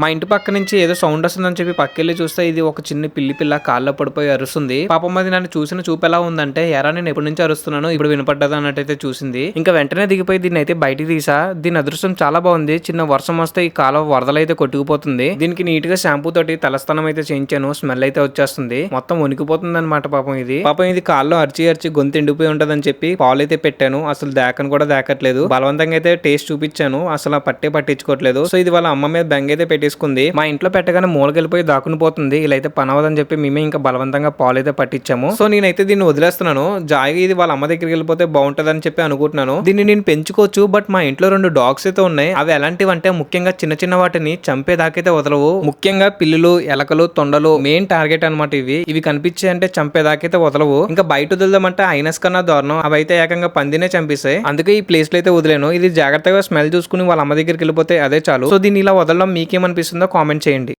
మా ఇంటి పక్క నుంచి ఏదో సౌండ్ వస్తుందని చెప్పి పక్కెళ్ళి చూస్తే ఇది ఒక చిన్న పిల్లి పిల్ల కాల్లో పడిపోయి అరుస్తుంది. పాపం అది నన్ను చూసిన చూపు ఎలా ఉందంటే, ఎరా నేను ఎప్పటి నుంచి అరుస్తున్నాను ఇప్పుడు వినపడ్డది అన్నట్టయితే చూసింది. ఇంకా వెంటనే దిగిపోయి దీన్ని అయితే బయటికి తీసా. దీని అదృష్టం చాలా బాగుంది. చిన్న వర్షం వస్తే ఈ కాలం వరదలైతే కొట్టుకుపోతుంది. దీనికి నీట్ గా షాంపూ తోటి తలస్నానం అయితే చేయించాను. స్మెల్ అయితే వచ్చేస్తుంది. మొత్తం వణికిపోతుంది అనమాట పాపం ఇది కాల్లో అరిచి గొంతు ఎండిపోయి ఉంటదని చెప్పి పాలు అయితే పెట్టాను. అసలు దాకను కూడా దాకట్లేదు. బలవంతంగా అయితే టేస్ట్ చూపించాను. అసలు పట్టించుకోవట్లేదు. సో ఇది వాళ్ళ అమ్మ మీద బెంగ అయితే పెట్టేసుకుంది. మా ఇంట్లో పెట్టగానే మూలకెళ్ళిపోయి దాక్కుని పోతుంది. ఇలా అయితే పని అవ్వదని చెప్పి మేమే ఇంకా బలవంతంగా పాలు అయితే పట్టించాము. సో నేనైతే దీన్ని వదిలేస్తున్నాను. జాయిగా ఇది వాళ్ళ అమ్మ దగ్గరికి వెళ్ళిపోతే బాగుంటది అని చెప్పి అనుకుంటున్నాను. దీన్ని నేను పెంచుకోవచ్చు. బట్ మా ఇంట్లో 2 డాగ్స్ అయితే ఉన్నాయి. అవి ఎలాంటివి అంటే ముఖ్యంగా చిన్న చిన్న వాటిని చంపేదాకైతే వదలవు. ముఖ్యంగా పిల్లులు, ఎలకలు, తొండలు మెయిన్ టార్గెట్ అనమాట. ఇవి కనిపించాయి అంటే చంపేదాకైతే వదలవు. ఇంకా బయట వదిలేమంటే ఐనస్ కన్నా దారుణం. అవి అయితే ఏకంగా పందినే చంపేసాయి. అందుకే ఈ ప్లేస్ లో అయితే వదిలేను. ఇది జాగ్రత్తగా స్మెల్ చూసుకుని వాళ్ళ అమ్మ దగ్గరికి వెళ్ళిపోతే అదే చాలు. సో దీన్ని ఇలా వదలడం మీకేమనిపిస్తుందో కామెంట్ చేయండి.